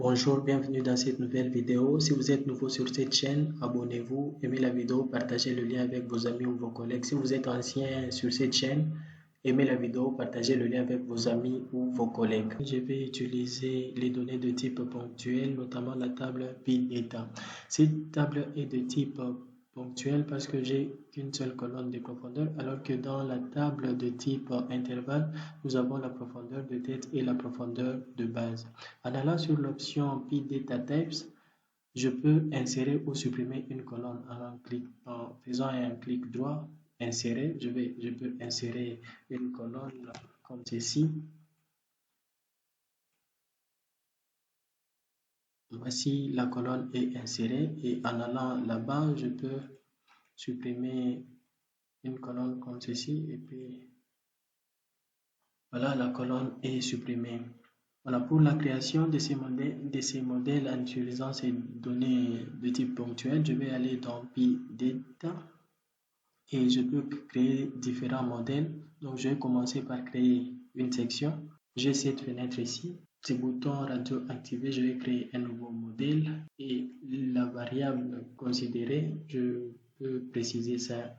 Bonjour, bienvenue dans cette nouvelle vidéo. Si vous êtes nouveau sur cette chaîne, abonnez-vous, aimez la vidéo, partagez le lien avec vos amis ou vos collègues. Si vous êtes ancien sur cette chaîne, aimez la vidéo, partagez le lien avec vos amis ou vos collègues. Je vais utiliser les données de type ponctuel, notamment la table PyData. Cette table est de type ponctuel parce que j'ai qu'une seule colonne de profondeur, alors que dans la table de type intervalle, nous avons la profondeur de tête et la profondeur de base. En allant sur l'option PyData Types, je peux insérer ou supprimer une colonne en faisant un clic droit, insérer. Je peux insérer une colonne comme ceci. Voici la colonne est insérée et en allant là-bas, je peux supprimer une colonne comme ceci et puis voilà, la colonne est supprimée. Voilà, pour la création de ces modèles en utilisant ces données de type ponctuel, je vais aller dans PyData et je peux créer différents modèles. Donc, je vais commencer par créer une section. J'ai cette fenêtre ici. Ce bouton radio activé, je vais créer un nouveau modèle et la variable considérée, je peux préciser ça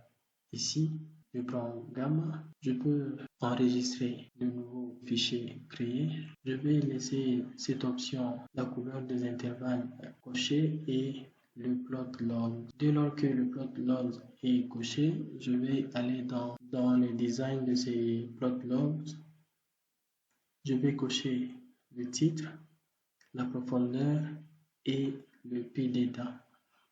ici. Je prends gamma, je peux enregistrer le nouveau fichier créé. Je vais laisser cette option, la couleur des intervalles cochée et le plot log. Dès lors que le plot log est coché, je vais aller dans le design de ces plot logs. Je vais cocher le titre, la profondeur et le PyData.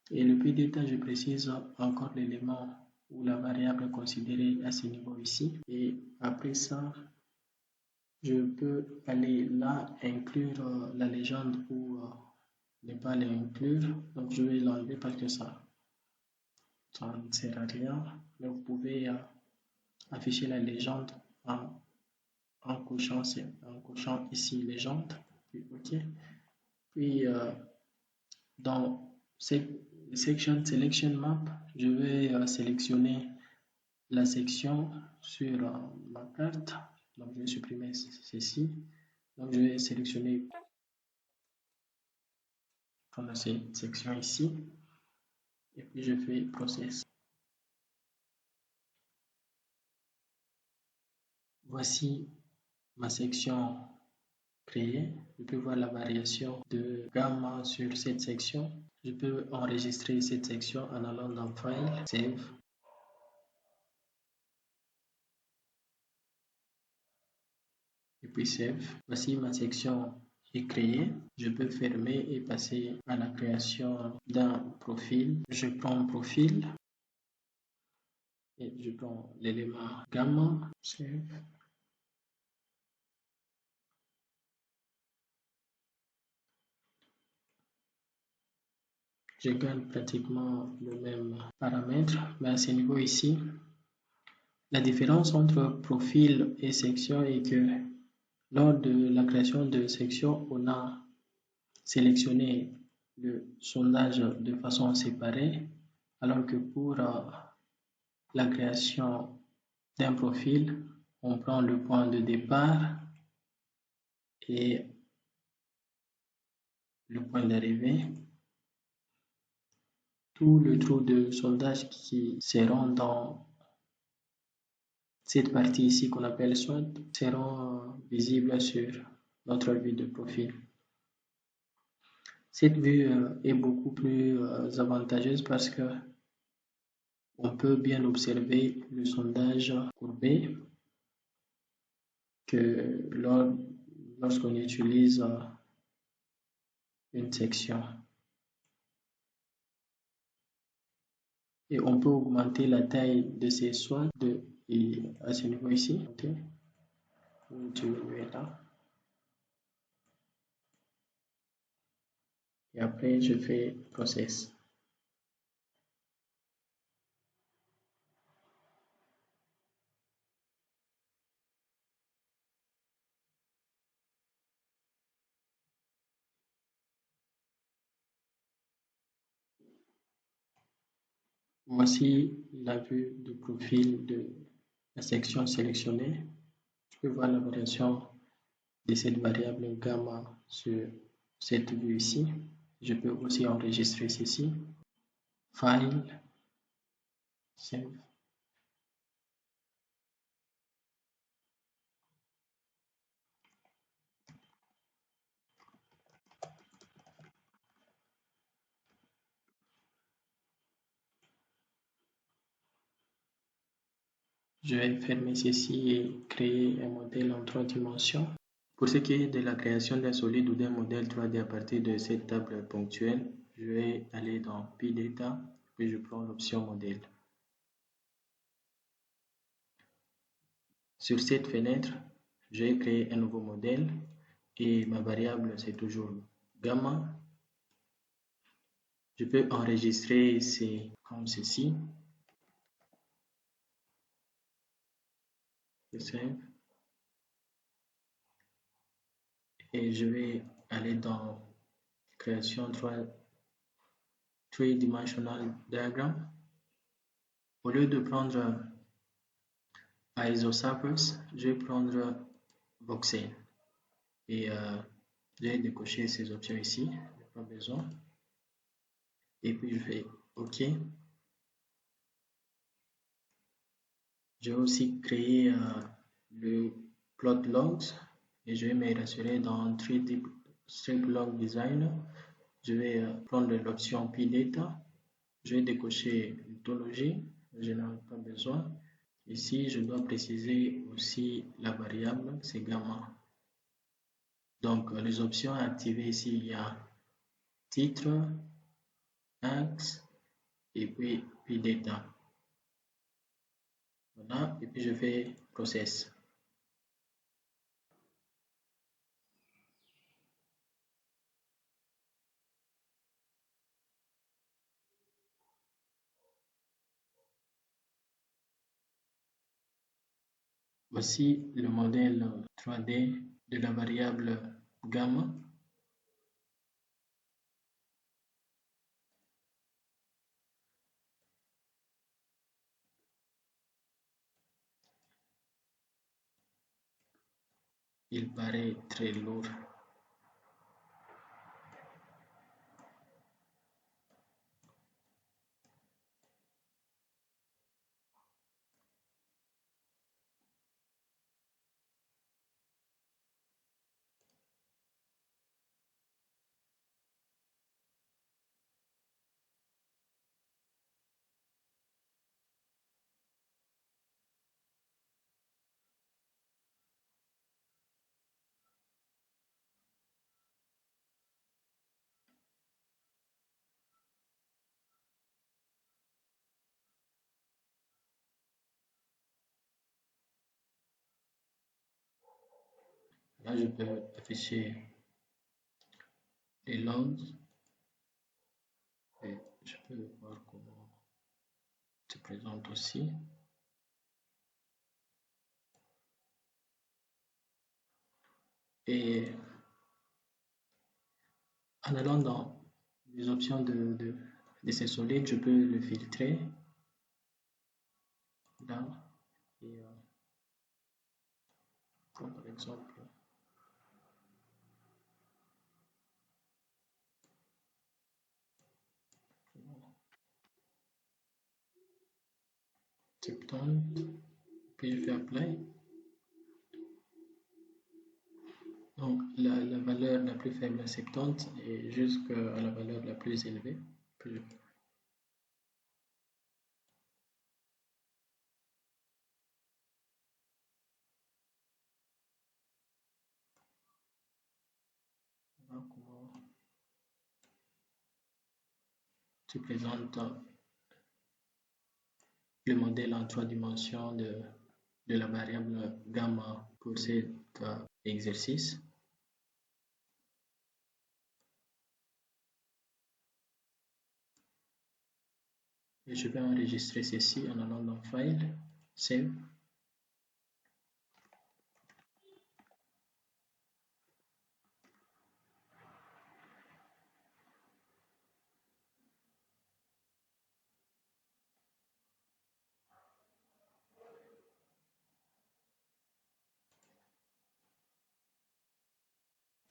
Et le PyData, je précise encore l'élément ou la variable considérée à ce niveau ici. Et après ça, je peux aller là inclure la légende ou ne pas l'inclure. Donc je vais l'enlever parce que ça ne sert à rien. Mais vous pouvez afficher la légende en cochant ici légende. Puis, OK. Puis dans Section Selection Map, je vais sélectionner la section sur ma carte. Donc, je vais supprimer ceci. Donc, je vais sélectionner comme cette section ici. Et puis, je fais Process. Voici ma section créée. Je peux voir la variation de gamma sur cette section. Je peux enregistrer cette section en allant dans File, Save. Et puis Save. Voici ma section est créée. Je peux fermer et passer à la création d'un profil. Je prends un profil et je prends l'élément gamma, Save. Je garde pratiquement le même paramètre, mais à ce niveau ici, la différence entre profil et section est que lors de la création de section, on a sélectionné le sondage de façon séparée, alors que pour la création d'un profil, on prend le point de départ et le point d'arrivée. Tous les trous de sondage qui seront dans cette partie ici qu'on appelle SWOT seront visibles sur notre vue de profil. Cette vue est beaucoup plus avantageuse parce que on peut bien observer le sondage courbé que lorsqu'on utilise une section. Et on peut augmenter la taille de ces SWOT à ce niveau ici. Okay. Diminuer là. Et après, je fais Process. Voici la vue de profil de la section sélectionnée. Je peux voir la variation de cette variable gamma sur cette vue ici. Je peux aussi enregistrer ceci. File, Save. Je vais fermer ceci et créer un modèle en 3 dimensions. Pour ce qui est de la création d'un solide ou d'un modèle 3D à partir de cette table ponctuelle, je vais aller dans PData, puis je prends l'option modèle. Sur cette fenêtre, je vais créer un nouveau modèle et ma variable c'est toujours gamma. Je peux enregistrer comme ceci. Je save. Et je vais aller dans création 3-dimensional diagram. Au lieu de prendre Isosurface, je vais prendre Voxel. Et je vais décocher ces options ici, je n'ai pas besoin. Et puis je fais OK. Je vais aussi créer le plot logs et je vais me rassurer dans 3D Strip Log Designer. Je vais prendre l'option PData. Je vais décocher mythologie, je n'en ai pas besoin. Ici, je dois préciser aussi la variable, c'est gamma. Donc, les options à activer ici, il y a titre, axe et puis PData. Voilà, et puis je fais process. Voici le modèle 3D de la variable gamma. Il paraît très lourd. Là, je peux afficher les logs et je peux voir comment se présente aussi. Et en allant dans les options de ces solides, je peux le filtrer là. Et comme par exemple, septante, puis je fais apply. Donc la valeur la plus faible à 70 et jusqu'à la valeur la plus élevée. Puis je vois comment se présente le modèle en 3 dimensions de la variable gamma pour cet exercice. Et je vais enregistrer ceci en allant dans File, Save.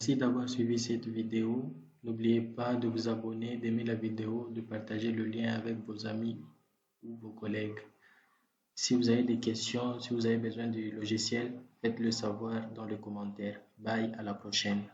Merci d'avoir suivi cette vidéo. N'oubliez pas de vous abonner, d'aimer la vidéo, de partager le lien avec vos amis ou vos collègues. Si vous avez des questions, si vous avez besoin du logiciel, faites-le savoir dans les commentaires. Bye, à la prochaine.